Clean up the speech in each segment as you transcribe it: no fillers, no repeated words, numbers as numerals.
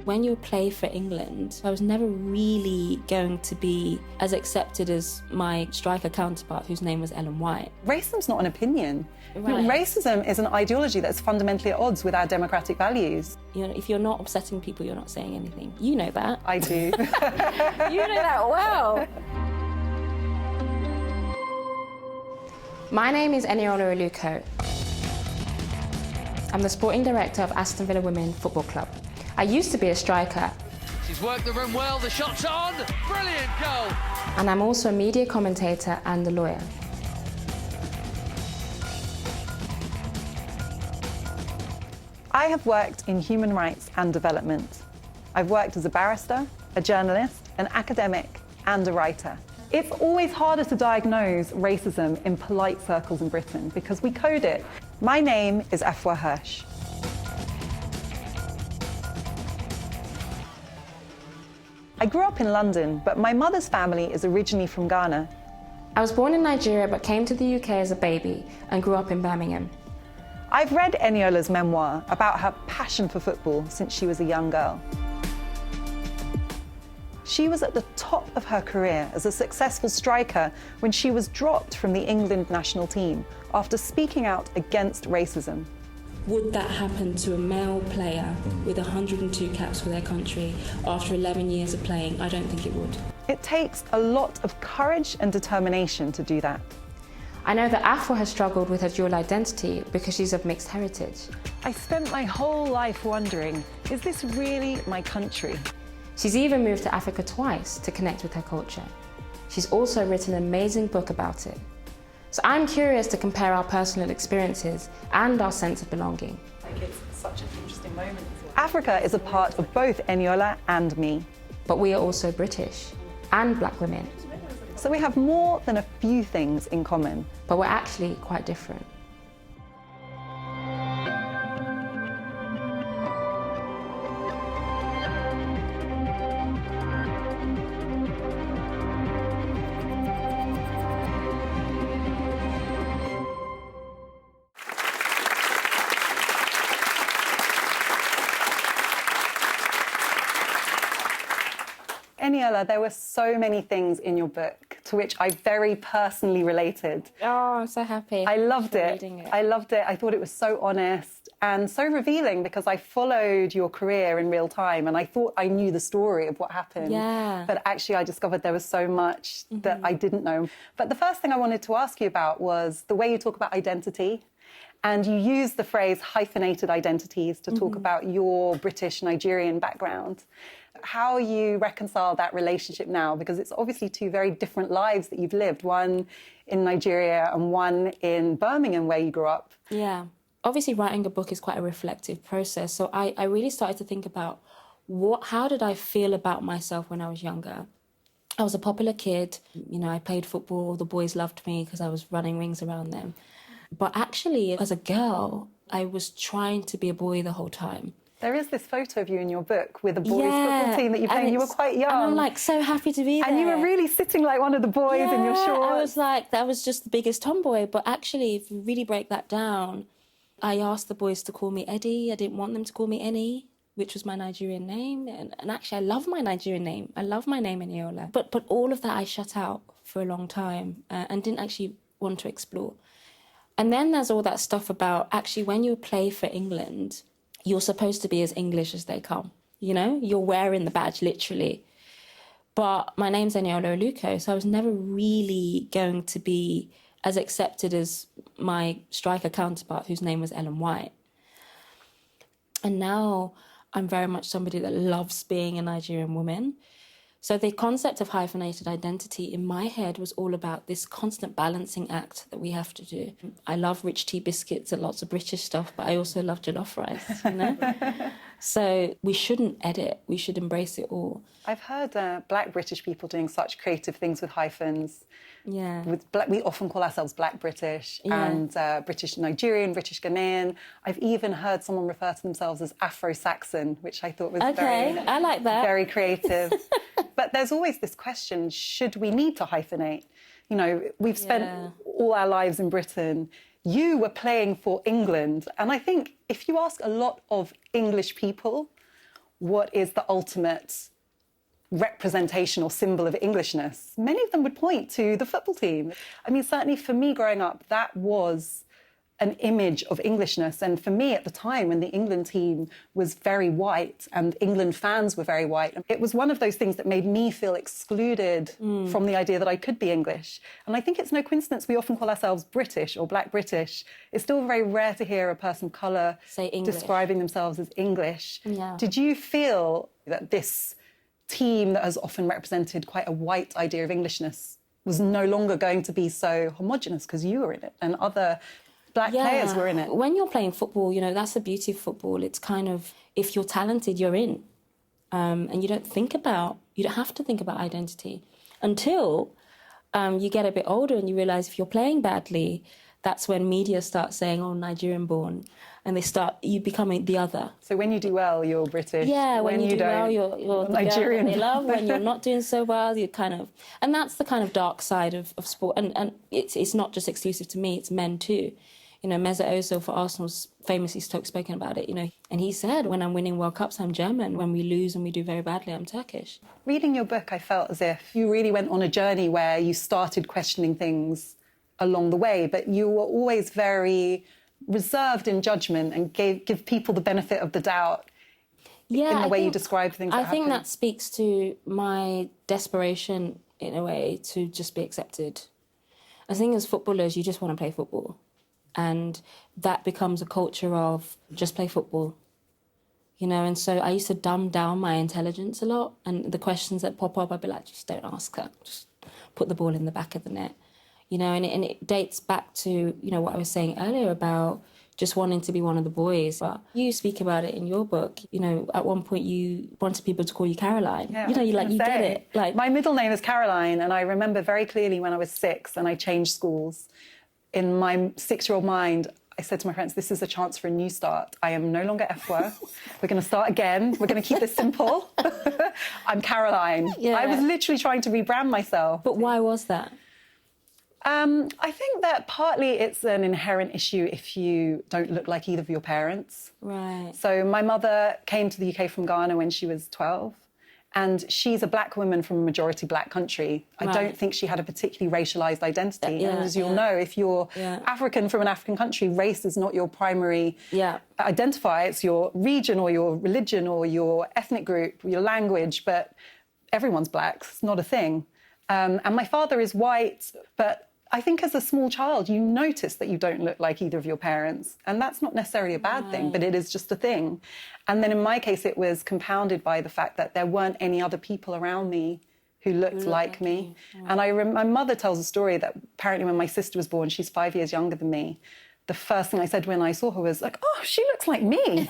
When you play for England, I was never really going to be as accepted as my striker counterpart, whose name was Ellen White. Racism's not an opinion. Right. Racism is an ideology that's fundamentally at odds with our democratic values. You know, if you're not upsetting people, you're not saying anything. You know that. I do. You know that well. My name is Eniola Aluko. I'm the sporting director of Aston Villa Women Football Club. I used to be a striker. She's worked the room well, the shot's on, brilliant goal! And I'm also a media commentator and a lawyer. I have worked in human rights and development. I've worked as a barrister, a journalist, an academic, and a writer. It's always harder to diagnose racism in polite circles in Britain because we code it. My name is Afua Hirsch. I grew up in London, but my mother's family is originally from Ghana. I was born in Nigeria but came to the UK as a baby and grew up in Birmingham. I've read Eniola's memoir about her passion for football since she was a young girl. She was at the top of her career as a successful striker when she was dropped from the England national team after speaking out against racism. Would that happen to a male player with 102 caps for their country after 11 years of playing? I don't think it would. It takes a lot of courage and determination to do that. I know that Afua has struggled with her dual identity because she's of mixed heritage. I spent my whole life wondering, is this really my country? She's even moved to Africa twice to connect with her culture. She's also written an amazing book about it. So I'm curious to compare our personal experiences and our sense of belonging. It's such an interesting moment. Africa is a part of both Eniola and me. But we are also British and black women. So we have more than a few things in common. But we're actually quite different. Eniola, there were so many things in your book to which I very personally related. Oh, I'm so happy. I loved it. Reading it. I loved it. I thought it was so honest and so revealing because I followed your career in real time and I thought I knew the story of what happened. Yeah. But actually I discovered there was so much that I didn't know. But the first thing I wanted to ask you about was the way you talk about identity. And you use the phrase hyphenated identities to talk about your British-Nigerian background. How you reconcile that relationship now, because it's obviously two very different lives that you've lived, one in Nigeria and one in Birmingham where you grew up. Yeah. Obviously, writing a book is quite a reflective process. So I really started to think about how did I feel about myself when I was younger? I was a popular kid. You know, I played football. The boys loved me because I was running rings around them. But actually, as a girl, I was trying to be a boy the whole time. There is this photo of you in your book with a boys' football team that you played. You were quite young. And I'm like so happy to be there. And you were really sitting like one of the boys in your shorts. I was like, that was just the biggest tomboy. But actually, if you really break that down, I asked the boys to call me Eddie. I didn't want them to call me Eni, which was my Nigerian name. And actually, I love my Nigerian name. I love my name, Eniola. But all of that I shut out for a long time and didn't actually want to explore. And then there's all that stuff about actually when you play for England, you're supposed to be as English as they come. You know, you're wearing the badge literally. But my name's Eniola Aluko, so I was never really going to be as accepted as my striker counterpart, whose name was Ellen White. And now I'm very much somebody that loves being a Nigerian woman. So the concept of hyphenated identity in my head was all about this constant balancing act that we have to do. I love rich tea biscuits and lots of British stuff, but I also love jollof rice, you know? So we shouldn't edit, we should embrace it all. I've heard black British people doing such creative things with hyphens. Yeah. We often call ourselves Black British and British Nigerian, British Ghanaian. I've even heard someone refer to themselves as Afro-Saxon, which I thought was I like that. Very creative. But there's always this question, should we need to hyphenate? You know, we've spent all our lives in Britain. You were playing for England. And I think if you ask a lot of English people, what is the ultimate representation or symbol of Englishness, many of them would point to the football team. I mean, certainly for me growing up, that was an image of Englishness. And for me at the time, when the England team was very white and England fans were very white, it was one of those things that made me feel excluded from the idea that I could be English. And I think it's no coincidence we often call ourselves British or Black British. It's still very rare to hear a person of colour describing themselves as English. Yeah. Did you feel that this team that has often represented quite a white idea of Englishness was no longer going to be so homogenous because you were in it and other black players were in it? When you're playing football, you know, that's the beauty of football. It's kind of, if you're talented, you're in. And you don't have to think about identity until you get a bit older and you realise if you're playing badly, that's when media starts saying, oh, Nigerian born. And you become the other. So when you do well, you're British. Yeah, when you do well, you're Nigerian. They love. When you're not doing so well, you kind of... And that's the kind of dark side of sport. And it's not just exclusive to me, it's men too. You know, Mesut Ozil for Arsenal's famously spoken about it, you know. And he said, when I'm winning World Cups, I'm German. When we lose and we do very badly, I'm Turkish. Reading your book, I felt as if you really went on a journey where you started questioning things along the way, but you were always very reserved in judgment and give people the benefit of the doubt in the way you describe things. I think that speaks to my desperation, in a way, to just be accepted. I think as footballers, you just want to play football. And that becomes a culture of just play football. You know, and so I used to dumb down my intelligence a lot. And the questions that pop up, I'd be like, just don't ask her. Just put the ball in the back of the net. You know, and it dates back to, you know, what I was saying earlier about just wanting to be one of the boys. But you speak about it in your book. You know, at one point you wanted people to call you Caroline. Yeah, you know, you get it. Like, my middle name is Caroline, and I remember very clearly when I was 6 and I changed schools. In my 6-year-old mind, I said to my parents, this is a chance for a new start. I am no longer Afua. We're going to start again. We're going to keep this simple. I'm Caroline. Yeah. I was literally trying to rebrand myself. but why was that? I think that partly it's an inherent issue if you don't look like either of your parents. Right. So my mother came to the UK from Ghana when she was 12, and she's a black woman from a majority black country. I don't think she had a particularly racialised identity. And as you'll know, if you're African from an African country, race is not your primary identifier. It's your region or your religion or your ethnic group, your language, but everyone's black. It's not a thing. And my father is white, but I think as a small child, you notice that you don't look like either of your parents. And that's not necessarily a bad thing, but it is just a thing. And then in my case, it was compounded by the fact that there weren't any other people around me who looked like me. And my mother tells a story that apparently when my sister was born, she's 5 years younger than me, the first thing I said when I saw her was like, oh, she looks like me.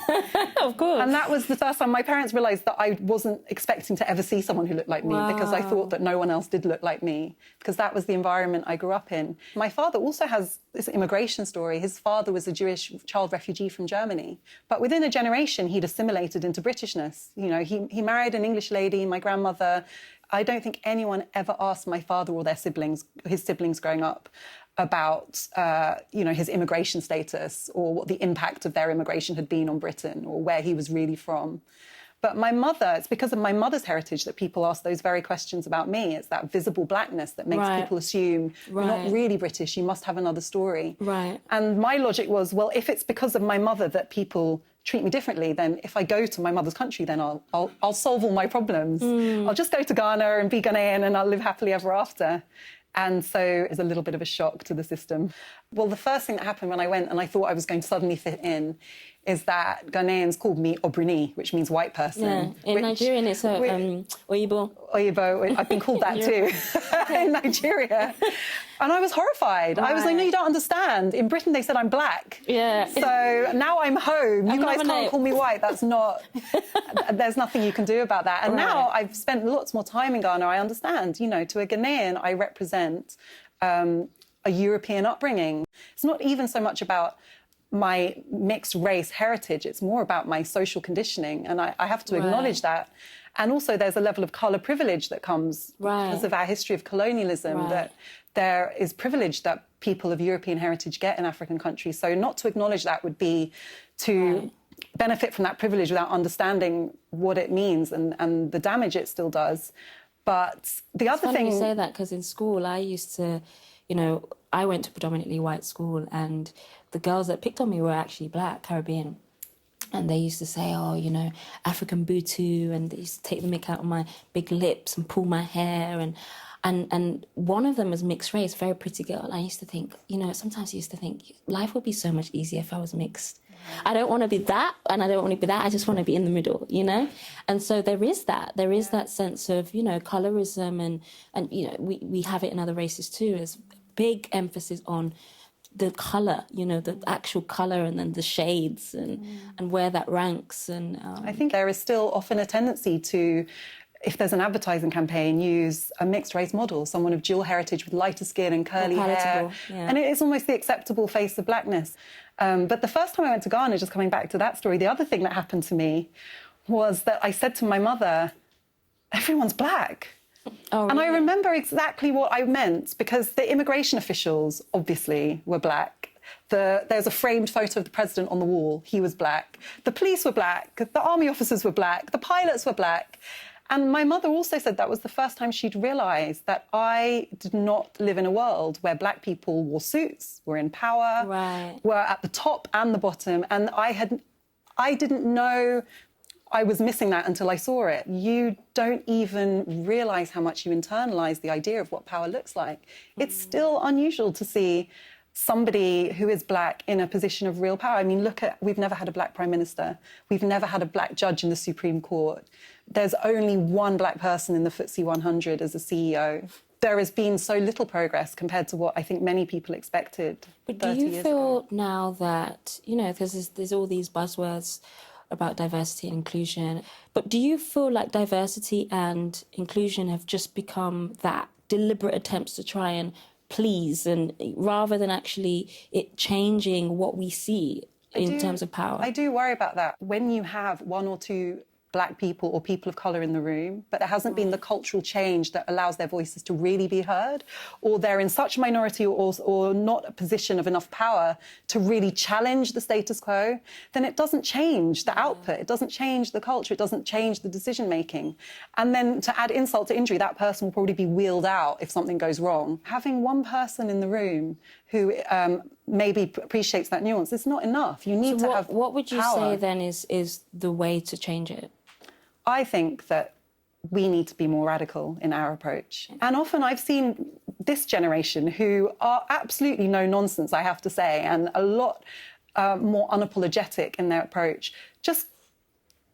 Of course. And that was the first time my parents realised that I wasn't expecting to ever see someone who looked like me because I thought that no one else did look like me, because that was the environment I grew up in. My father also has this immigration story. His father was a Jewish child refugee from Germany. But within a generation, he'd assimilated into Britishness. You know, he married an English lady, my grandmother. I don't think anyone ever asked my father or his siblings growing up, about, his immigration status or what the impact of their immigration had been on Britain or where he was really from. But my mother, it's because of my mother's heritage that people ask those very questions about me. It's that visible blackness that makes people assume you're not really British, you must have another story. Right. And my logic was, well, if it's because of my mother that people treat me differently, then if I go to my mother's country, then I'll solve all my problems. I'll just go to Ghana and be Ghanaian and I'll live happily ever after. And so it's a little bit of a shock to the system. Well, the first thing that happened when I went and I thought I was going to suddenly fit in is that Ghanaians called me Obrini, which means white person. Yeah. In Nigerian, it's Oyibo. Oyibo, I've been called that too in Nigeria. And I was horrified. I was like, no, you don't understand. In Britain, they said I'm black. Yeah. So now I'm home. You guys can't call me white. That's not, there's nothing you can do about that. And now I've spent lots more time in Ghana. I understand, you know, to a Ghanaian, I represent a European upbringing. It's not even so much about my mixed race heritage, it's more about my social conditioning, and I have to acknowledge that. And also there's a level of colour privilege that comes because of our history of colonialism, that there is privilege that people of European heritage get in African countries. So not to acknowledge that would be to benefit from that privilege without understanding what it means and the damage it still does. But the other thing... It's funny you say that, because in school I used to, I went to a predominantly white school, and the girls that picked on me were actually black, Caribbean. And they used to say, African Butu, and they used to take the mick out of my big lips and pull my hair. And one of them was mixed race, very pretty girl. I used to think, sometimes I used to think life would be so much easier if I was mixed. I don't want to be that, and I don't want to be that. I just want to be in the middle, And so there is that. There is that sense of, colorism, and we have it in other races too. There's big emphasis on the colour, the actual colour, and then the shades and where that ranks. And I think there is still often a tendency to, if there's an advertising campaign, use a mixed race model, someone of dual heritage with lighter skin and curly hair. Yeah. And it is almost the acceptable face of blackness. But the first time I went to Ghana, just coming back to that story, the other thing that happened to me was that I said to my mother, everyone's black. Oh, really? And I remember exactly what I meant, because the immigration officials obviously were black. There's a framed photo of the president on the wall. He was black. The police were black. The army officers were black. The pilots were black. And my mother also said that was the first time she'd realised that I did not live in a world where black people wore suits, were in power, right, were at the top and the bottom. And I didn't know I was missing that until I saw it. You don't even realise how much you internalise the idea of what power looks like. It's still unusual to see somebody who is black in a position of real power. I mean, we've never had a black prime minister. We've never had a black judge in the Supreme Court. There's only one black person in the FTSE 100 as a CEO. There has been so little progress compared to what I think many people expected. But do you feel now that, because there's all these buzzwords about diversity and inclusion, but do you feel like diversity and inclusion have just become that deliberate attempts to try and please, and rather than actually it changing what we see in terms of power? I do worry about that. When you have one or two black people or people of colour in the room, but there hasn't been the cultural change that allows their voices to really be heard, or they're in such a minority or not a position of enough power to really challenge the status quo, then it doesn't change the output, it doesn't change the culture, it doesn't change the decision-making. And then to add insult to injury, that person will probably be wheeled out if something goes wrong. Having one person in the room who maybe appreciates that nuance is not enough. You need to have power. What would you say then is the way to change it? I think that we need to be more radical in our approach. And often I've seen this generation who are absolutely no nonsense, I have to say, and a lot more unapologetic in their approach, just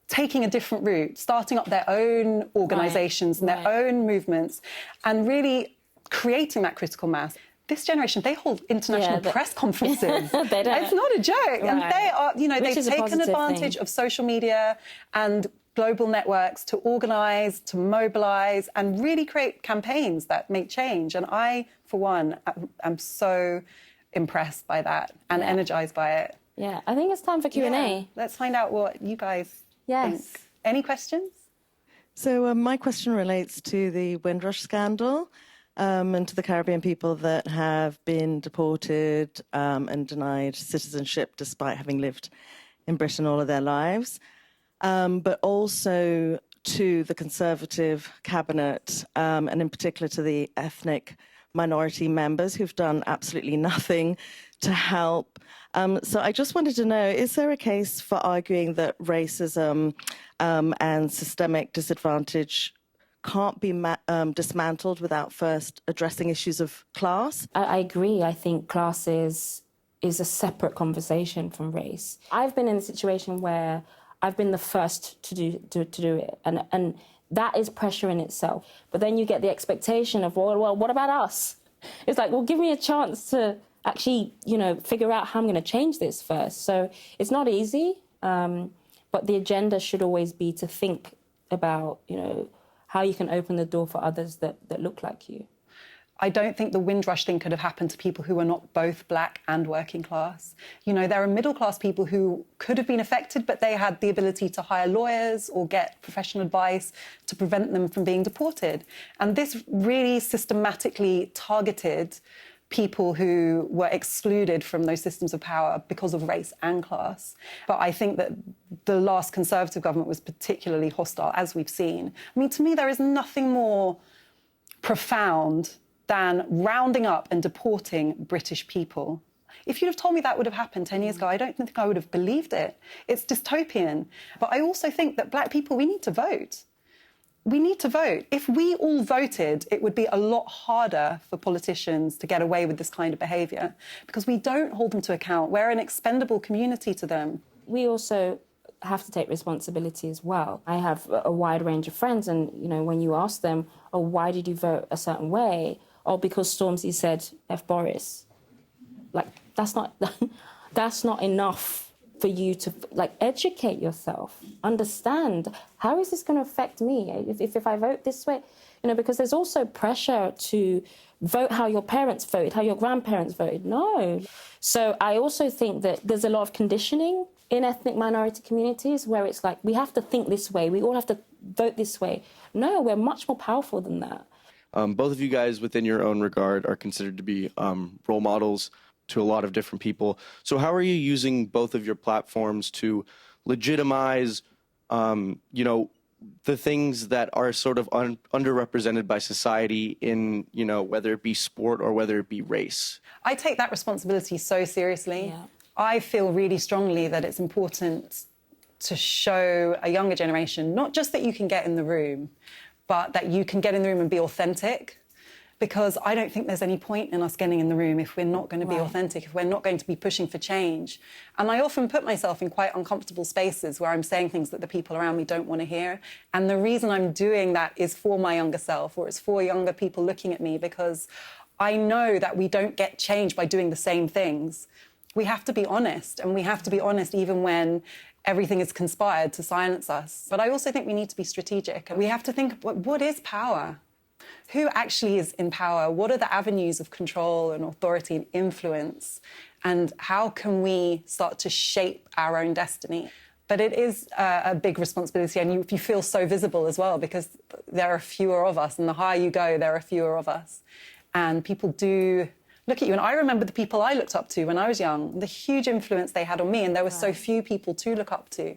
taking a different route, starting up their own organisations and their own movements, and really creating that critical mass. This generation, they hold international press conferences. They don't. It's not a joke. Right. And they are, they've taken advantage of social media and global networks to organise, to mobilise, and really create campaigns that make change. And I, for one, am so impressed by that and energised by it. Yeah, I think it's time for Q&A. Yeah. Let's find out what you guys think. Any questions? So my question relates to the Windrush scandal and to the Caribbean people that have been deported and denied citizenship despite having lived in Britain all of their lives. But also to the Conservative cabinet, and in particular to the ethnic minority members who've done absolutely nothing to help. So I just wanted to know, is there a case for arguing that racism and systemic disadvantage can't be dismantled without first addressing issues of class? I agree. I think class is a separate conversation from race. I've been in a situation where I've been the first to do it, and that is pressure in itself. But then you get the expectation of, well, what about us? It's like, well, give me a chance to actually, figure out how I'm going to change this first. So it's not easy, but the agenda should always be to think about, how you can open the door for others that look like you. I don't think the Windrush thing could have happened to people who are not both black and working class. There are middle-class people who could have been affected, but they had the ability to hire lawyers or get professional advice to prevent them from being deported. And this really systematically targeted people who were excluded from those systems of power because of race and class. But I think that the last Conservative government was particularly hostile, as we've seen. I mean, to me, there is nothing more profound than rounding up and deporting British people. If you'd have told me that would have happened 10 years ago, I don't think I would have believed it. It's dystopian. But I also think that black people, we need to vote. We need to vote. If we all voted, it would be a lot harder for politicians to get away with this kind of behaviour because we don't hold them to account. We're an expendable community to them. We also have to take responsibility as well. I have a wide range of friends and, you know, when you ask them, oh, why did you vote a certain way? Or because Stormzy said F Boris. Like, that's not enough for you to, like, educate yourself, understand, how is this going to affect me if I vote this way? You know, because there's also pressure to vote how your parents voted, how your grandparents voted. No. So I also think that there's a lot of conditioning in ethnic minority communities where it's like, we have to think this way, we all have to vote this way. No, we're much more powerful than that. Both of you guys, within your own regard, are considered to be role models to a lot of different people. So how are you using both of your platforms to legitimize, you know, the things that are sort of underrepresented by society in, you know, whether it be sport or whether it be race? I take that responsibility so seriously. Yeah. I feel really strongly that it's important to show a younger generation, not just that you can get in the room, but that you can get in the room and be authentic. Because I don't think there's any point in us getting in the room if we're not going to be authentic, if we're not going to be pushing for change. And I often put myself in quite uncomfortable spaces where I'm saying things that the people around me don't want to hear. And the reason I'm doing that is for my younger self, or it's for younger people looking at me, because I know that we don't get change by doing the same things. We have to be honest, and we have to be honest even when everything is conspired to silence us. But I also think we need to be strategic. We have to think, what is power? Who actually is in power? What are the avenues of control and authority and influence? And how can we start to shape our own destiny? But it is a big responsibility, and you feel so visible as well because there are fewer of us, and the higher you go, there are fewer of us. And people do look at you. And I remember the people I looked up to when I was young, the huge influence they had on me, and there were so few people to look up to,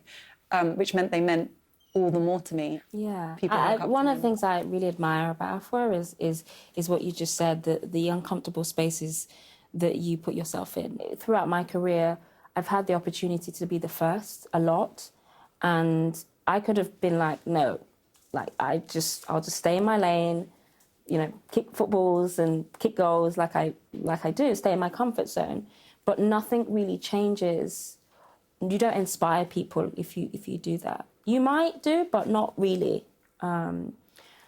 which meant they meant all the more to me. Yeah. People One of the things I really admire about Afua is what you just said, the uncomfortable spaces that you put yourself in. Throughout my career, I've had the opportunity to be the first a lot, and I could have been like, no, like I'll just stay in my lane, you know, kick footballs and kick goals like I do, stay in my comfort zone. But nothing really changes. You don't inspire people if you do that. You might do, but not really.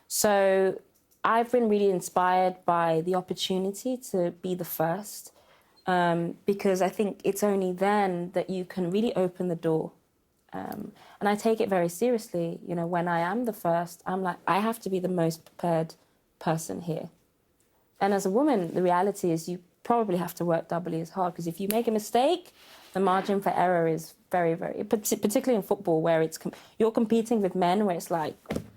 So I've been really inspired by the opportunity to be the first, because I think it's only then that you can really open the door. And I take it very seriously. You know, when I am the first, I'm like, I have to be the most prepared person here. And as a woman, the reality is you probably have to work doubly as hard, because if you make a mistake, the margin for error is very, very, particularly in football, where you're competing with men, where it's like,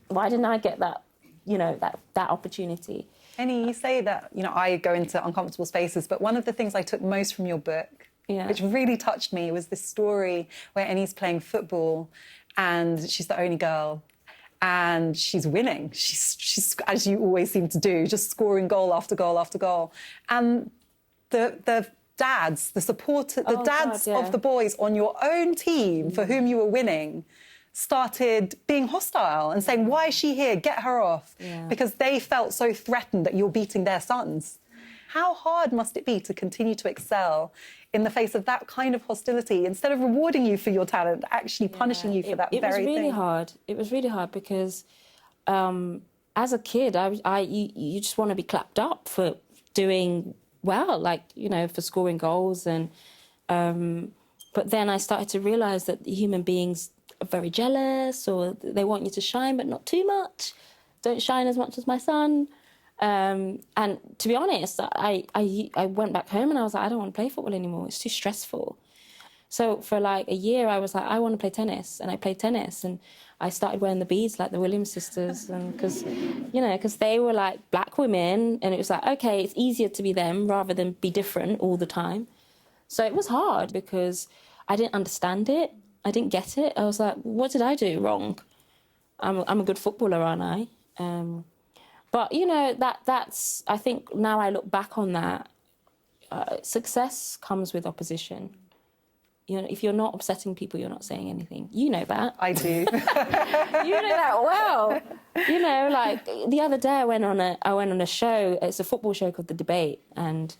why didn't I get that, you know, that opportunity? Annie, you say that, you know, I go into uncomfortable spaces, but one of the things I took most from your book, which really touched me, was this story where Annie's playing football and she's the only girl and she's winning. She's, as you always seem to do, just scoring goal after goal after goal. And the dads, the supporters, the dads of the boys on your own team for whom you were winning started being hostile and saying, why is she here? Get her off. Because they felt so threatened that you're beating their sons. How hard must it be to continue to excel in the face of that kind of hostility, instead of rewarding you for your talent, actually punishing you for that very thing? It was really hard. It was really hard because as a kid, you just want to be clapped up for doing well, like, you know, for scoring goals. And but then I started to realise that human beings are very jealous, or they want you to shine, but not too much. Don't shine as much as my son. And to be honest, I went back home and I was like, I don't want to play football anymore. It's too stressful. So for like a year, I was like, I want to play tennis. And I played tennis. And I started wearing the beads like the Williams sisters. And because they were like black women. And it was like, okay, it's easier to be them rather than be different all the time. So it was hard because I didn't understand it. I didn't get it. I was like, what did I do wrong? I'm a good footballer, aren't I? But, that's, I think now I look back on that, success comes with opposition. If you're not upsetting people, you're not saying anything. You know that. I do. You know that well. Like the other day I went on a show, it's a football show called The Debate, and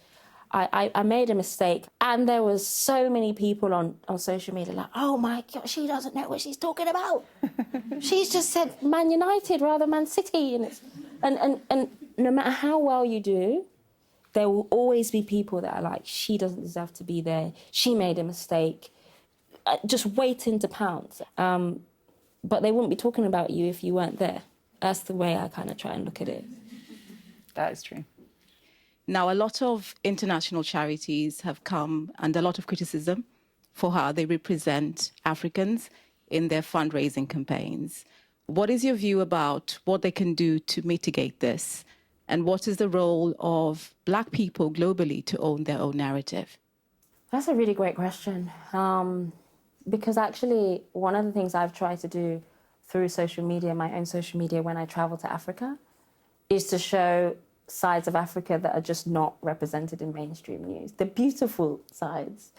I made a mistake, and there was so many people on social media like, oh my God, she doesn't know what she's talking about. She's just said Man United rather than Man City. And no matter how well you do, there will always be people that are like, she doesn't deserve to be there. She made a mistake. Just waiting to pounce. But they wouldn't be talking about you if you weren't there. That's the way I kind of try and look at it. That is true. Now, a lot of international charities have come under a lot of criticism for how they represent Africans in their fundraising campaigns. What is your view about what they can do to mitigate this? And what is the role of Black people globally to own their own narrative? That's a really great question. Because actually, one of the things I've tried to do through social media, my own social media, when I travel to Africa, is to show sides of Africa that are just not represented in mainstream news. The beautiful sides.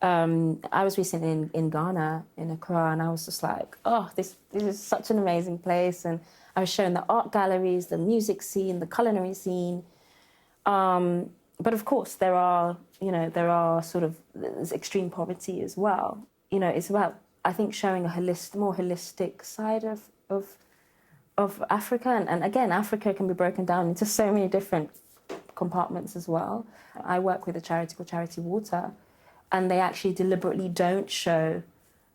I was recently in Ghana, in Accra, and I was just like, oh, this is such an amazing place. And I was showing the art galleries, the music scene, the culinary scene. But of course, there are sort of there's extreme poverty as well. It's about, I think, showing a more holistic side of Africa. And again, Africa can be broken down into so many different compartments as well. I work with a charity called Charity Water, and they actually deliberately don't show,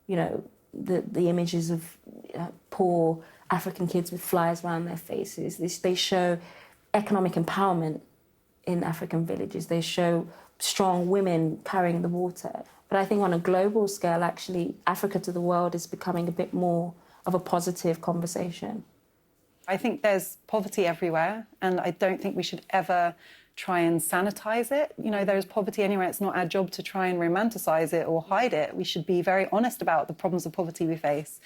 the images of poor African kids with flies around their faces. They show economic empowerment in African villages. They show strong women carrying the water. But I think on a global scale, actually, Africa to the world is becoming a bit more of a positive conversation. I think there's poverty everywhere, and I don't think we should ever try and sanitize it. There's poverty anywhere. It's not our job to try and romanticize it or hide it. We should be very honest about the problems of poverty we face.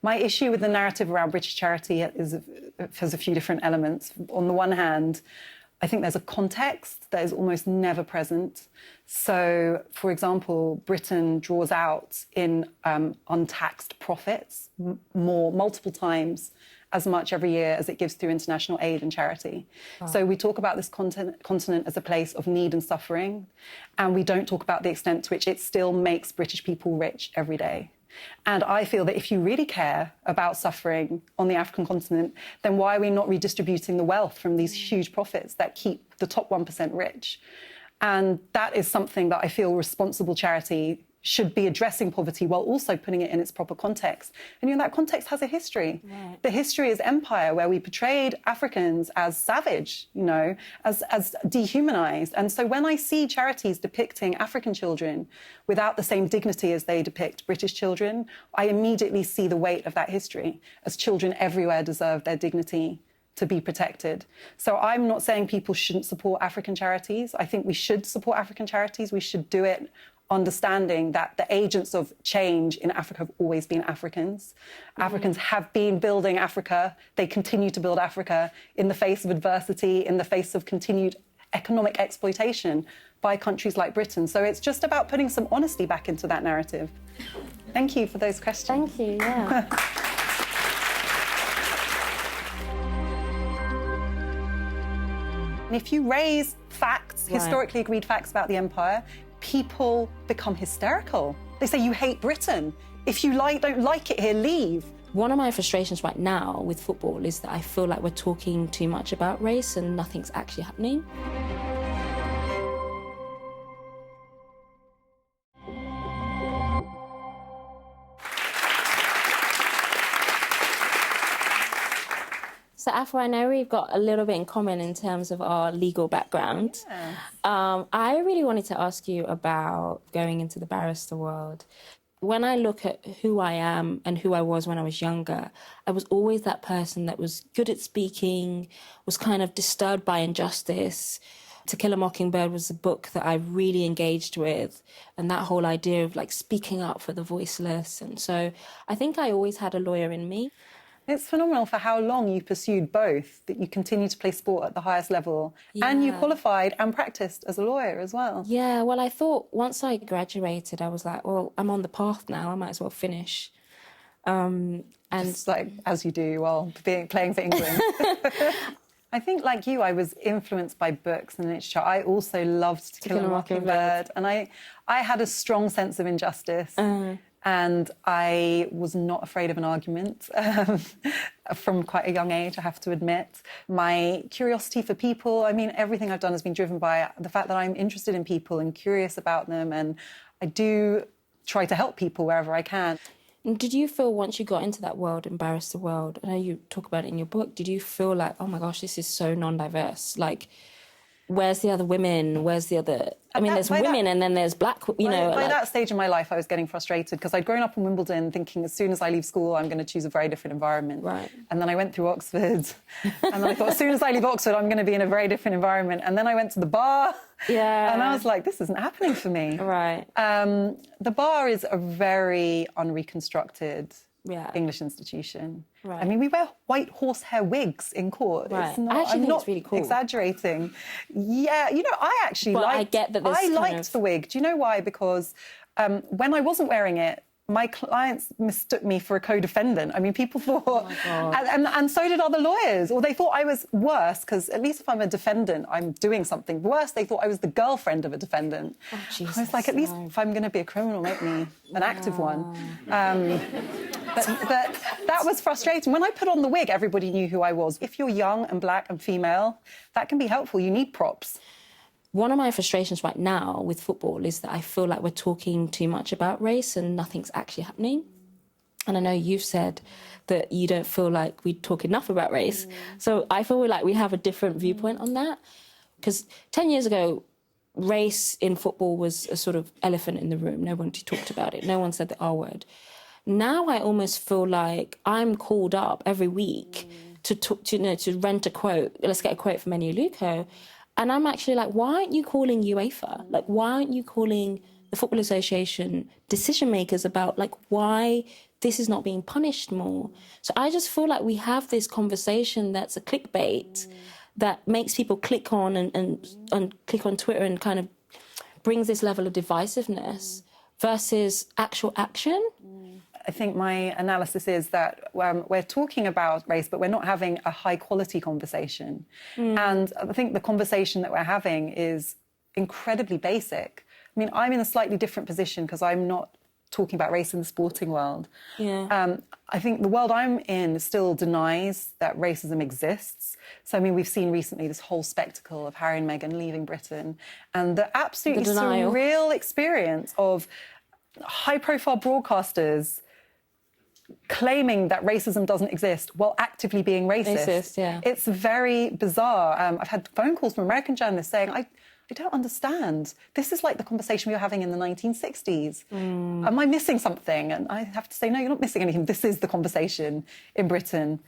My issue with the narrative around British charity has a few different elements. On the one hand, I think there's a context that is almost never present. So, for example, Britain draws out in untaxed profits multiple times as much every year as it gives through international aid and charity. Wow. So we talk about this continent as a place of need and suffering, and we don't talk about the extent to which it still makes British people rich every day. And I feel that if you really care about suffering on the African continent, then why are we not redistributing the wealth from these huge profits that keep the top 1% rich? And that is something that I feel responsible charity should be addressing poverty while also putting it in its proper context. And that context has a history. Right. The history is empire, where we portrayed Africans as savage, as dehumanized. And so when I see charities depicting African children without the same dignity as they depict British children, I immediately see the weight of that history, as children everywhere deserve their dignity to be protected. So I'm not saying people shouldn't support African charities. I think we should support African charities. We should do it understanding that the agents of change in Africa have always been Africans. Mm-hmm. Africans have been building Africa. They continue to build Africa in the face of adversity, in the face of continued economic exploitation by countries like Britain. So it's just about putting some honesty back into that narrative. Thank you for those questions. Thank you, yeah. And if you raise facts, right, historically agreed facts about the empire, people become hysterical. They say, you hate Britain. If you don't like it here, leave. One of my frustrations right now with football is that I feel like we're talking too much about race and nothing's actually happening. So, Afua, I know we've got a little bit in common in terms of our legal background. Yeah. I really wanted to ask you about going into the barrister world. When I look at who I am and who I was when I was younger, I was always that person that was good at speaking, was kind of disturbed by injustice. To Kill a Mockingbird was a book that I really engaged with, and that whole idea of like speaking up for the voiceless. And so I think I always had a lawyer in me. It's phenomenal for how long you pursued both, that you continue to play sport at the highest level, and you qualified and practiced as a lawyer as well. Yeah, well, I thought once I graduated, I was like, well, I'm on the path now, I might as well finish. And Just like, as you do while playing for England. I think, like you, I was influenced by books and literature. I also loved To Kill a Mockingbird. And I had a strong sense of injustice. And I was not afraid of an argument from quite a young age, I have to admit. My curiosity for people, I mean, everything I've done has been driven by the fact that I'm interested in people and curious about them. And I do try to help people wherever I can. did you feel once you got into that world, barrister world, I know you talk about it in your book, did you feel like, oh my gosh, this is so non-diverse? Like, where's the other women? Where's the other... I mean, there's women and then there's black, you know... By that stage in my life, I was getting frustrated because I'd grown up in Wimbledon thinking as soon as I leave school, I'm going to choose a very different environment. Right. And then I went through Oxford. And then I thought, as soon as I leave Oxford, I'm going to be in a very different environment. And then I went to the bar. Yeah. And I was like, this isn't happening for me. Right. The bar is a very unreconstructed English institution. Right. I mean, we wear white horsehair wigs in court. Right. It's not, I actually I'm think not it's really cool. exaggerating. Yeah, you know, I actually liked... I get that I liked the wig. Do you know why? Because when I wasn't wearing it, my clients mistook me for a co-defendant. I mean, people thought... Oh my God. And so did other lawyers. Or they thought I was worse, because at least if I'm a defendant, I'm doing something. Worse, they thought I was the girlfriend of a defendant. Oh, Jesus, I was like, at least if I'm going to be a criminal, make me an active one. But that was frustrating. When I put on the wig, everybody knew who I was. If you're young and black and female, that can be helpful. You need props. One of my frustrations right now with football is that I feel like we're talking too much about race and nothing's actually happening. And I know you've said that you don't feel like we talk enough about race. So I feel like we have a different viewpoint on that. Because 10 years ago, race in football was a sort of elephant in the room. No one talked about it. No one said the R word. Now I almost feel like I'm called up every week to talk to rent a quote. Let's get a quote from Eniola Aluko. And I'm actually like, why aren't you calling UEFA? Like, why aren't you calling the Football Association decision makers about, like, why this is not being punished more? So I just feel like we have this conversation that's a clickbait that makes people click on and click on Twitter and kind of brings this level of divisiveness versus actual action. I think my analysis is that we're talking about race, but we're not having a high-quality conversation. And I think the conversation that we're having is incredibly basic. I mean, I'm in a slightly different position because I'm not talking about race in the sporting world. Yeah. I think the world I'm in still denies that racism exists. So, I mean, we've seen recently this whole spectacle of Harry and Meghan leaving Britain and the absolutely surreal experience of high-profile broadcasters claiming that racism doesn't exist while actively being racist. Yeah. It's very bizarre. I've had phone calls from American journalists saying, I don't understand. This is like the conversation we were having in the 1960s. Am I missing something? And I have to say, no, you're not missing anything. This is the conversation in Britain.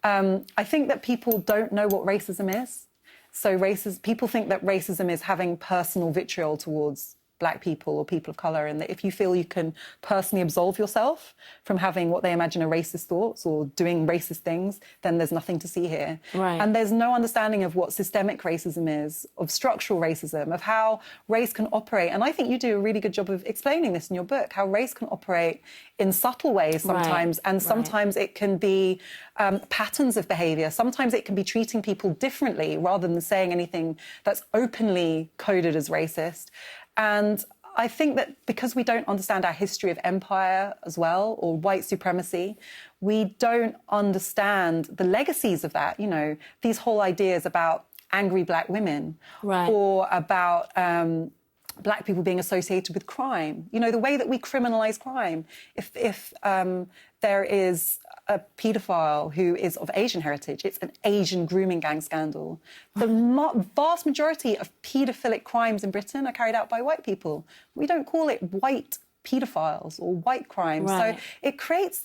I think that people don't know what racism is. So people think that racism is having personal vitriol towards black people or people of colour, and that if you feel you can personally absolve yourself from having what they imagine are racist thoughts or doing racist things, then there's nothing to see here. Right. And there's no understanding of what systemic racism is, of structural racism, of how race can operate. And I think you do a really good job of explaining this in your book, how race can operate in subtle ways sometimes, and sometimes it can be patterns of behaviour. Sometimes it can be treating people differently rather than saying anything that's openly coded as racist. And I think that because we don't understand our history of empire as well, or white supremacy, we don't understand the legacies of that, you know, these whole ideas about angry black women, right, or about Black people being associated with crime. You know, the way that we criminalise crime. If there is a paedophile who is of Asian heritage, it's an Asian grooming gang scandal. The vast majority of paedophilic crimes in Britain are carried out by white people. We don't call it white paedophiles or white crimes. Right. So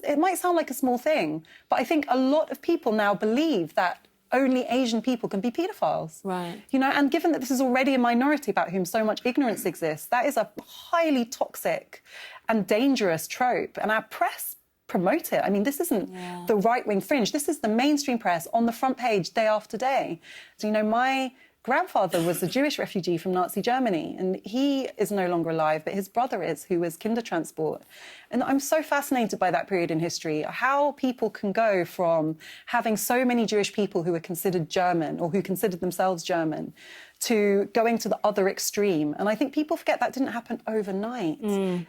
it might sound like a small thing, but I think a lot of people now believe that only Asian people can be paedophiles. Right. You know, and given that this is already a minority about whom so much ignorance exists, that is a highly toxic and dangerous trope. And our press promote it. I mean, this isn't the right-wing fringe. This is the mainstream press on the front page day after day. So, you know, my grandfather was a Jewish refugee from Nazi Germany, and he is no longer alive, but his brother is, who was Kindertransport. And I'm so fascinated by that period in history, how people can go from having so many Jewish people who were considered German or who considered themselves German to going to the other extreme. And I think people forget that didn't happen overnight.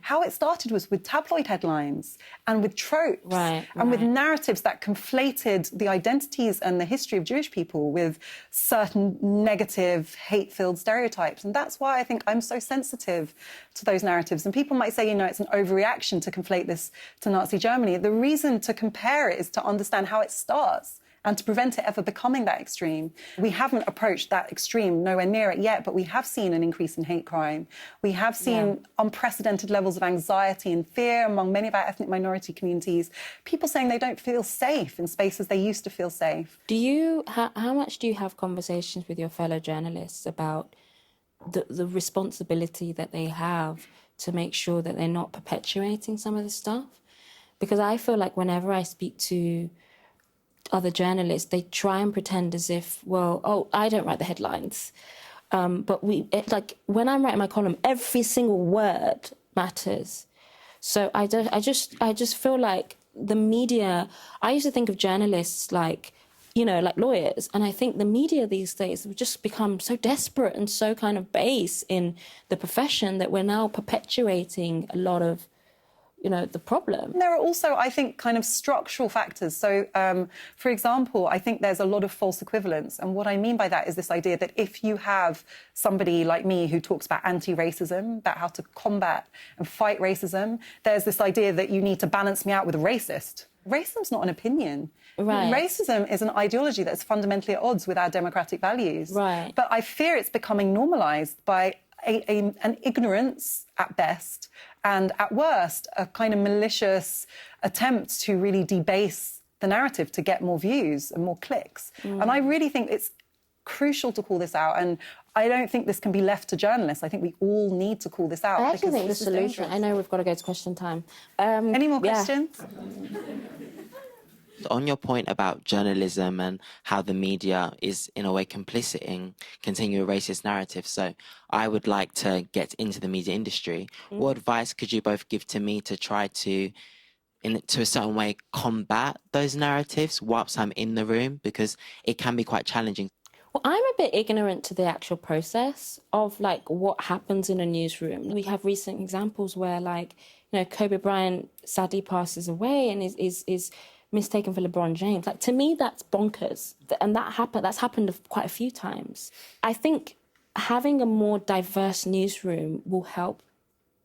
How it started was with tabloid headlines and with tropes and with narratives that conflated the identities and the history of Jewish people with certain negative, hate-filled stereotypes. And that's why I think I'm so sensitive to those narratives. And people might say, you know, it's an overreaction to conflate this to Nazi Germany. The reason to compare it is to understand how it starts and to prevent it ever becoming that extreme. We haven't approached that extreme, nowhere near it yet, but we have seen an increase in hate crime. We have seen unprecedented levels of anxiety and fear among many of our ethnic minority communities. People saying they don't feel safe in spaces they used to feel safe. How much do you have conversations with your fellow journalists about the responsibility that they have to make sure that they're not perpetuating some of this stuff? Because I feel like whenever I speak to other journalists, they try and pretend as if, I don't write the headlines. But when I'm writing my column, every single word matters. So I just feel like the media, I used to think of journalists like, you know, like lawyers. And I think the media these days have just become so desperate and so kind of base in the profession that we're now perpetuating a lot of, you know, the problem. There are also, I think, kind of structural factors. So, for example, I think there's a lot of false equivalence. And what I mean by that is this idea that if you have somebody like me who talks about anti-racism, about how to combat and fight racism, there's this idea that you need to balance me out with a racist. Racism's not an opinion. Right. Racism is an ideology that's fundamentally at odds with our democratic values. Right. But I fear it's becoming normalised by an ignorance at best, and at worst, a kind of malicious attempt to really debase the narrative to get more views and more clicks. And I really think it's crucial to call this out. And I don't think this can be left to journalists. I think we all need to call this out. I actually think the this is solution, dangerous. I know we've got to go to question time. Any more questions? On your point about journalism and how the media is in a way complicit in continuing racist narratives, so I would like to get into the media industry. What advice could you both give to me to try to, to a certain way, combat those narratives whilst I'm in the room? Because it can be quite challenging. Well, I'm a bit ignorant to the actual process of, like, what happens in a newsroom. We have recent examples where, like, you know, Kobe Bryant sadly passes away and is mistaken for LeBron James. Like, to me, that's bonkers. And that's happened quite a few times. I think having a more diverse newsroom will help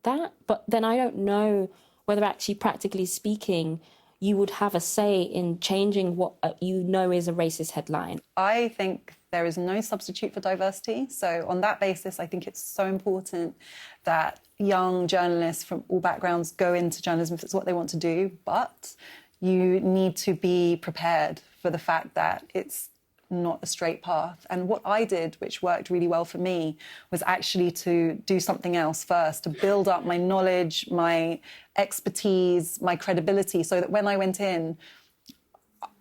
that. But then I don't know whether actually, practically speaking, you would have a say in changing what you know is a racist headline. I think there is no substitute for diversity. So on that basis, I think it's so important that young journalists from all backgrounds go into journalism if it's what they want to do. But you need to be prepared for the fact that it's not a straight path. And what I did, which worked really well for me, was actually to do something else first, to build up my knowledge, my expertise, my credibility, so that when I went in,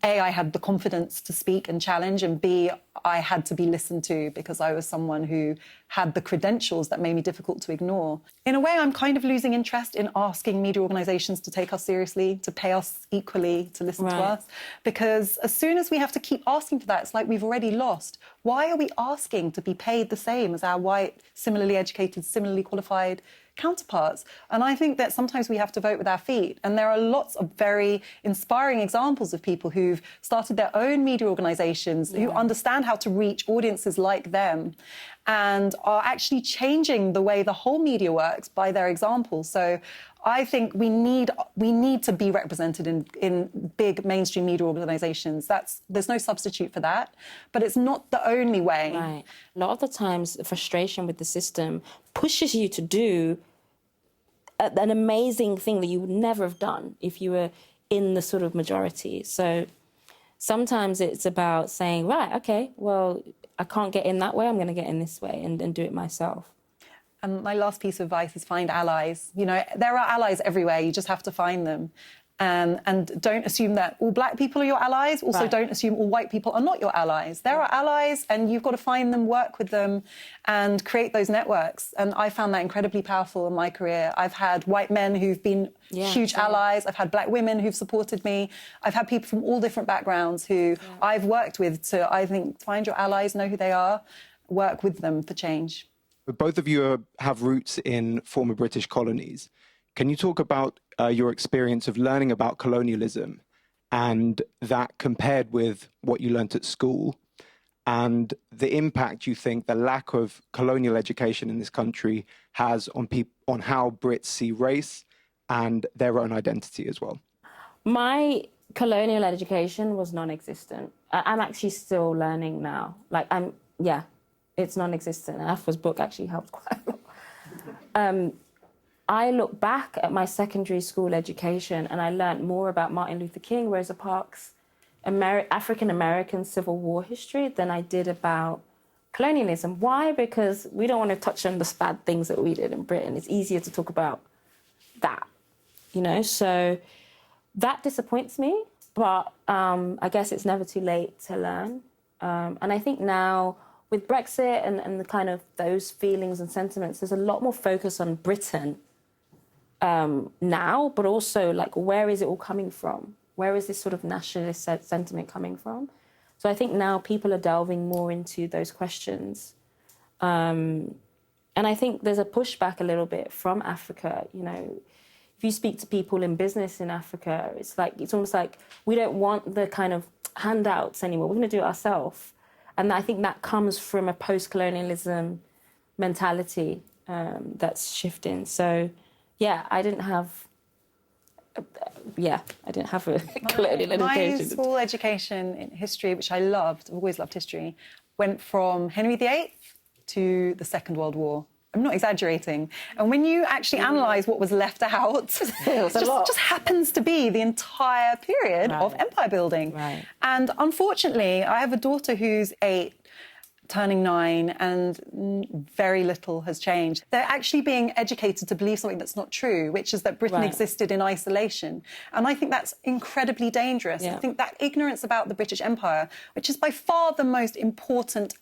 A, I had the confidence to speak and challenge, and B, I had to be listened to because I was someone who had the credentials that made me difficult to ignore. In a way, I'm kind of losing interest in asking media organisations to take us seriously, to pay us equally, to listen to us. Because as soon as we have to keep asking for that, it's like we've already lost. Why are we asking to be paid the same as our white, similarly educated, similarly qualified counterparts? And I think that sometimes we have to vote with our feet. And there are lots of very inspiring examples of people who who've started their own media organizations, who understand how to reach audiences like them, and are actually changing the way the whole media works by their example. So I think we need to be represented in big mainstream media organizations. There's no substitute for that, but it's not the only way. Right. A lot of the times, the frustration with the system pushes you to do an amazing thing that you would never have done if you were in the sort of majority. So sometimes it's about saying, right, okay, well, I can't get in that way, I'm going to get in this way and do it myself. And my last piece of advice is find allies. You know, there are allies everywhere, you just have to find them. And don't assume that all black people are your allies. Also, don't assume all white people are not your allies. There are allies, and you've got to find them, work with them, and create those networks. And I found that incredibly powerful in my career. I've had white men who've been huge allies. I've had black women who've supported me. I've had people from all different backgrounds who I've worked with to, I think, find your allies, know who they are, work with them for change. But both of you have roots in former British colonies. Can you talk about your experience of learning about colonialism and that compared with what you learnt at school, and the impact you think the lack of colonial education in this country has on how Brits see race and their own identity as well? My colonial education was non-existent. I'm actually still learning now. It's non-existent. Afua's book actually helped quite a lot. I look back at my secondary school education and I learned more about Martin Luther King, Rosa Parks, African-American Civil War history than I did about colonialism. Why? Because we don't want to touch on the bad things that we did in Britain. It's easier to talk about that, you know? So that disappoints me, but I guess it's never too late to learn. And I think now with Brexit and the kind of those feelings and sentiments, there's a lot more focus on Britain now, but also like, where is it all coming from? Where is this sort of nationalist sentiment coming from? So I think now people are delving more into those questions. And I think there's a pushback a little bit from Africa. You know, if you speak to people in business in Africa, it's almost like we don't want the kind of handouts anymore. We're going to do it ourselves. And I think that comes from a post-colonialism mentality that's shifting. So, I didn't have a colonial education. My school education in history, which I loved, I've always loved history, went from Henry VIII to the Second World War. I'm not exaggerating. And when you actually analyse what was left out, it just happens to be the entire period of empire building. Right. And unfortunately, I have a daughter who's 8, turning 9, and very little has changed. They're actually being educated to believe something that's not true, which is that Britain existed in isolation. And I think that's incredibly dangerous. I think that ignorance about the British Empire, which is by far the most important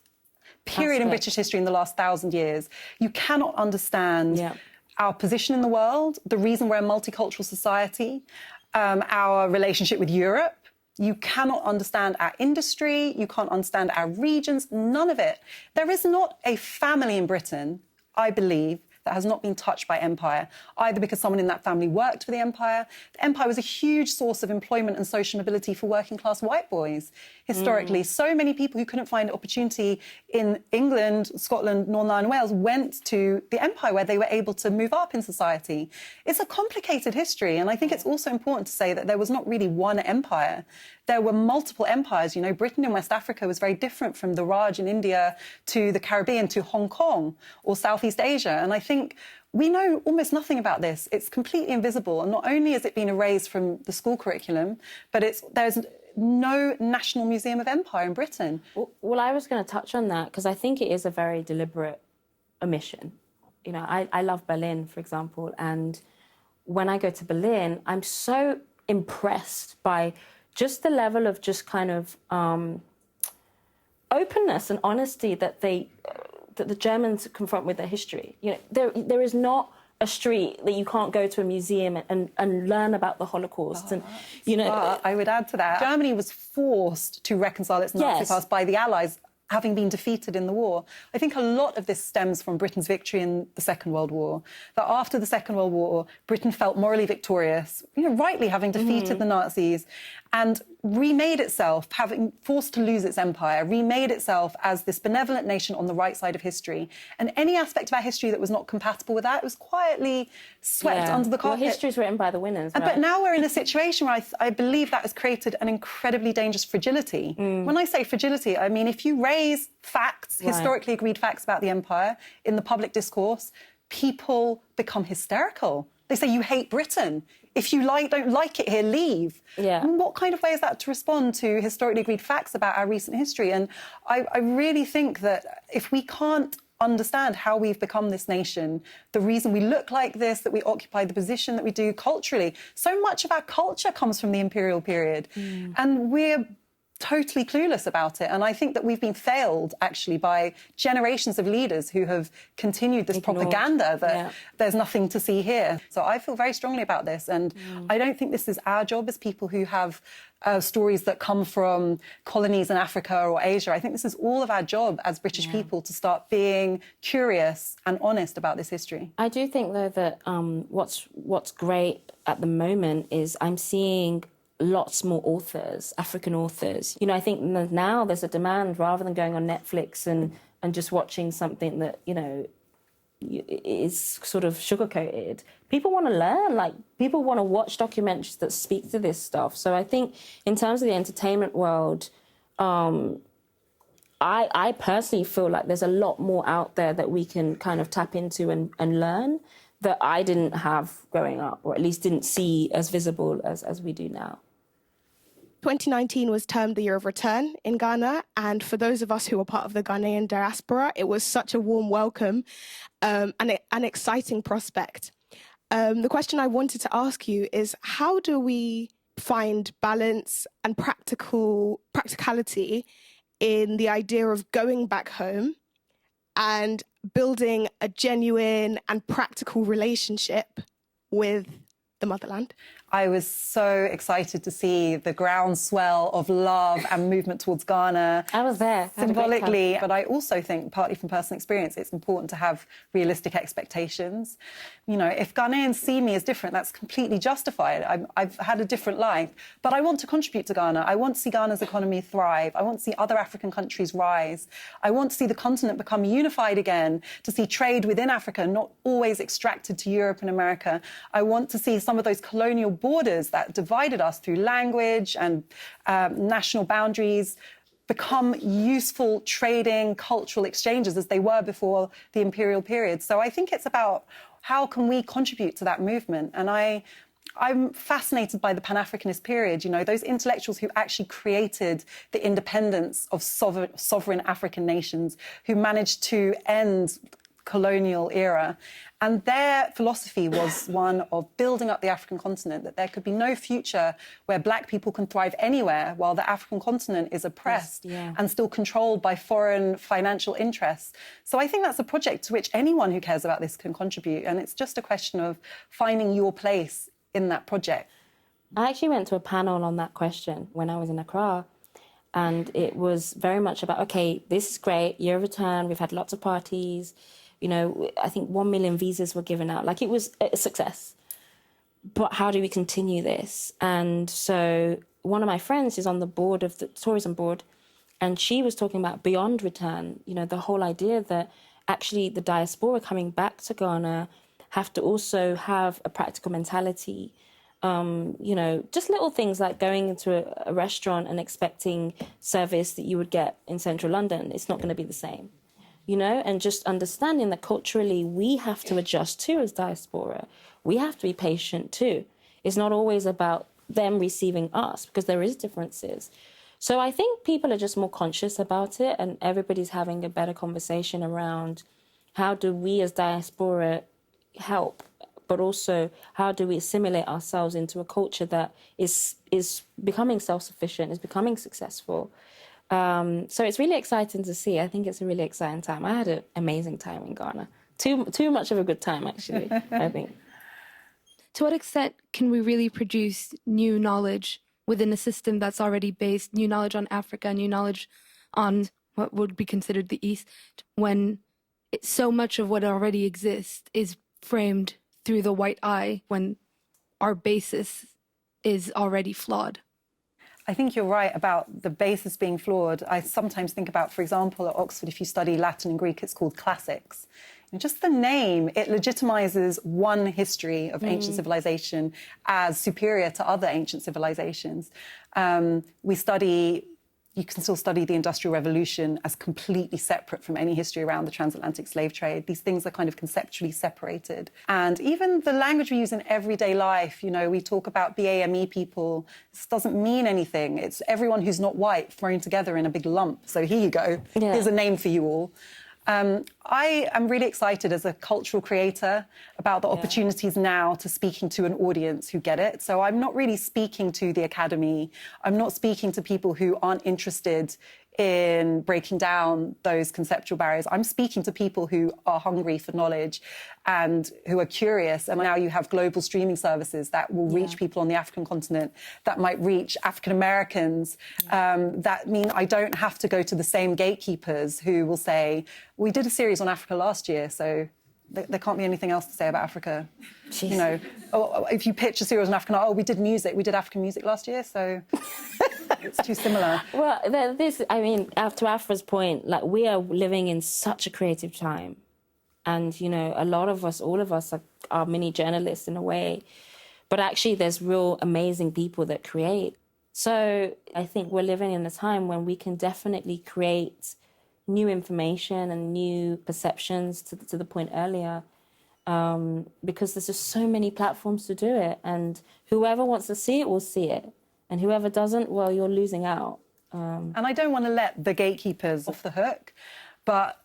period in British history in the last 1,000 years, you cannot understand our position in the world, the reason we're a multicultural society, our relationship with Europe. You cannot understand our industry, you can't understand our regions, none of it. There is not a family in Britain, I believe, that has not been touched by empire, either because someone in that family worked for the empire. The empire was a huge source of employment and social mobility for working class white boys, historically. So many people who couldn't find opportunity in England, Scotland, Northern Ireland, Wales went to the empire where they were able to move up in society. It's a complicated history, and I think it's also important to say that there was not really one empire. There were multiple empires. You know, Britain in West Africa was very different from the Raj in India to the Caribbean to Hong Kong or Southeast Asia. And I think we know almost nothing about this. It's completely invisible. And not only has it been erased from the school curriculum, but there's no national museum of empire in Britain. Well, I was going to touch on that because I think it is a very deliberate omission. You know, I love Berlin, for example. And when I go to Berlin, I'm so impressed by just the level of just kind of openness and honesty that the Germans confront with their history. You know, there is not a street that you can't go to a museum and learn about the Holocaust. And you know, I would add to that, Germany was forced to reconcile its Nazi past by the Allies having been defeated in the war. I think a lot of this stems from Britain's victory in the Second World War, that after the Second World War, Britain felt morally victorious, rightly having defeated the Nazis, and remade itself, having forced to lose its empire, remade itself as this benevolent nation on the right side of history. And any aspect of our history that was not compatible with that was quietly swept under the carpet. Well, history's written by the winners, right? But now we're in a situation where I believe that has created an incredibly dangerous fragility. When I say fragility, I mean if you raise facts, historically agreed facts about the empire in the public discourse, people become hysterical. They say, you hate Britain. If you don't like it here, leave. Yeah. I mean, what kind of way is that to respond to historically agreed facts about our recent history? And I really think that if we can't understand how we've become this nation, the reason we look like this, that we occupy the position that we do culturally, so much of our culture comes from the imperial period. And we're totally clueless about it. And I think that we've been failed, actually, by generations of leaders who have continued this propaganda that there's nothing to see here. So I feel very strongly about this. And I don't think this is our job as people who have stories that come from colonies in Africa or Asia. I think this is all of our job as British people to start being curious and honest about this history. I do think, though, that what's great at the moment is I'm seeing lots more authors, African authors. I think now there's a demand, rather than going on Netflix and just watching something that, is sort of sugar-coated. People want to learn, people want to watch documentaries that speak to this stuff. So I think in terms of the entertainment world, I personally feel like there's a lot more out there that we can kind of tap into and learn that I didn't have growing up, or at least didn't see as visible as we do now. 2019 was termed the Year of Return in Ghana, and for those of us who were part of the Ghanaian diaspora, it was such a warm welcome and an exciting prospect. The question I wanted to ask you is, how do we find balance and practicality in the idea of going back home and building a genuine and practical relationship with the motherland? I was so excited to see the groundswell of love and movement towards Ghana. I was there. Symbolically, but I also think, partly from personal experience, it's important to have realistic expectations. If Ghanaians see me as different, that's completely justified. I've had a different life, but I want to contribute to Ghana. I want to see Ghana's economy thrive. I want to see other African countries rise. I want to see the continent become unified again, to see trade within Africa not always extracted to Europe and America. I want to see some of those colonial borders that divided us through language and national boundaries become useful trading, cultural exchanges as they were before the imperial period. So I think it's about how can we contribute to that movement. And I'm fascinated by the Pan-Africanist period, those intellectuals who actually created the independence of sovereign African nations, who managed to end colonial era. And their philosophy was one of building up the African continent, that there could be no future where black people can thrive anywhere while the African continent is oppressed and still controlled by foreign financial interests. So I think that's a project to which anyone who cares about this can contribute. And it's just a question of finding your place in that project. I actually went to a panel on that question when I was in Accra. And it was very much about, okay, this is great, Year of Return, we've had lots of parties. I think 1 million visas were given out. It was a success. But how do we continue this? And so one of my friends is on the board of the tourism board, and she was talking about beyond return, the whole idea that actually the diaspora coming back to Ghana have to also have a practical mentality. Just little things like going into a restaurant and expecting service that you would get in central London. It's not going to be the same. And just understanding that culturally we have to adjust too as diaspora. We have to be patient too. It's not always about them receiving us, because there is differences. So I think people are just more conscious about it, and everybody's having a better conversation around how do we as diaspora help, but also how do we assimilate ourselves into a culture that is becoming self-sufficient, is becoming successful. So it's really exciting to see. I think it's a really exciting time. I had an amazing time in Ghana. Too much of a good time, actually, I think. To what extent can we really produce new knowledge within a system that's already based, new knowledge on Africa, new knowledge on what would be considered the East, when so much of what already exists is framed through the white eye, when our basis is already flawed. I think you're right about the basis being flawed. I sometimes think about, for example, at Oxford, if you study Latin and Greek, it's called classics. And just the name, it legitimizes one history of ancient civilization as superior to other ancient civilizations. You can still study the Industrial Revolution as completely separate from any history around the transatlantic slave trade. These things are kind of conceptually separated. And even the language we use in everyday life, you know, we talk about BAME people. This doesn't mean anything. It's everyone who's not white thrown together in a big lump. So here you go. Yeah. Here's a name for you all. I am really excited as a cultural creator about the opportunities now to speaking to an audience who get it. So I'm not really speaking to the academy. I'm not speaking to people who aren't interested in breaking down those conceptual barriers. I'm speaking to people who are hungry for knowledge and who are curious. And now you have global streaming services that will reach people on the African continent, that might reach African Americans. That mean I don't have to go to the same gatekeepers who will say, we did a series on Africa last year, so there can't be anything else to say about Africa. Jeez. You know, if you pitch a series on Africa, we did music, we did African music last year, so it's too similar. Well, to Afra's point, like, we are living in such a creative time. And, you know, a lot of us, all of us are mini journalists in a way. But actually, there's real amazing people that create. So I think we're living in a time when we can definitely create new information and new perceptions, to the point earlier, because there's just so many platforms to do it. And whoever wants to see it will see it. And whoever doesn't, well, you're losing out. And I don't want to let the gatekeepers off the hook, but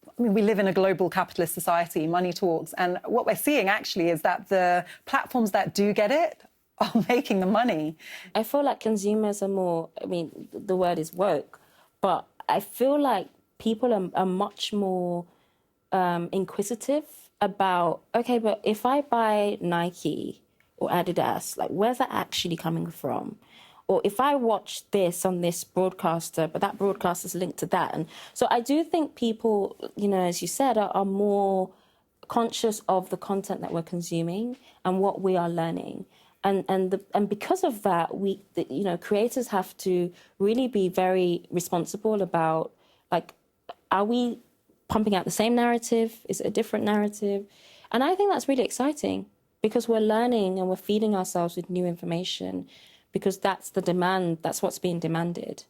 I mean, we live in a global capitalist society, money talks. And what we're seeing actually is that the platforms that do get it are making the money. I feel like consumers are more, I mean, the word is woke, but I feel like people are much more inquisitive about, okay, but if I buy Nike or Adidas, like, where's that actually coming from? Or if I watch this on this broadcaster, but that broadcaster's linked to that. And so I do think people, you know, as you said, are more conscious of the content that we're consuming and what we are learning. And because of that, creators have to really be very responsible about, like, are we pumping out the same narrative? Is it a different narrative? And I think that's really exciting, because we're learning and we're feeding ourselves with new information, because that's the demand, that's what's being demanded.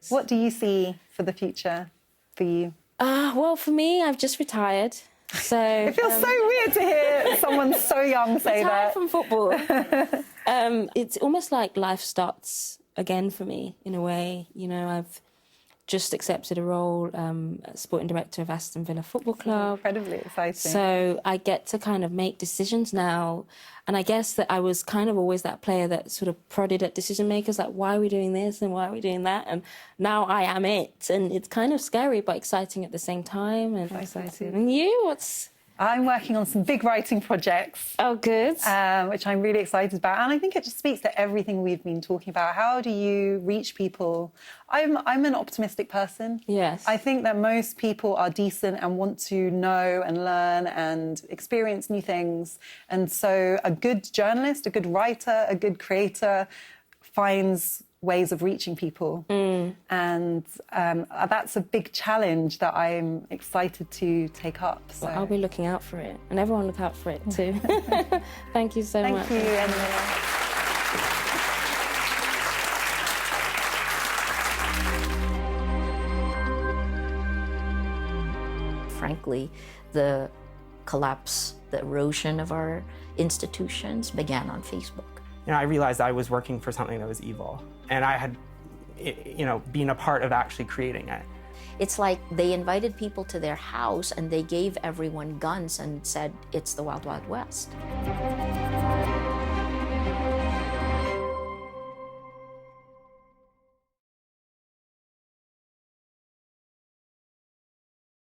What do you see for the future for you? Well, for me, I've just retired. So it feels so weird to hear someone so young say that. From football. It's almost like life starts again for me, in a way. You know, I've just accepted a role as sporting director of Aston Villa Football Club. Incredibly exciting. So I get to kind of make decisions now. And I guess that I was kind of always that player that sort of prodded at decision makers, like, why are we doing this and why are we doing that? And now I am it. And it's kind of scary but exciting at the same time. And exciting. And you, I'm working on some big writing projects. Oh, good. Which I'm really excited about. And I think it just speaks to everything we've been talking about. How do you reach people? I'm an optimistic person. Yes. I think that most people are decent and want to know and learn and experience new things. And so a good journalist, a good writer, a good creator finds ways of reaching people. And that's a big challenge that I'm excited to take up. So I'll be looking out for it, and everyone look out for it too. Thank you so much. Thank you, Eniola. Frankly, the collapse, the erosion of our institutions began on Facebook. You know, I realized I was working for something that was evil, and I had, you know, been a part of actually creating it. It's like they invited people to their house and they gave everyone guns and said, it's the Wild Wild West.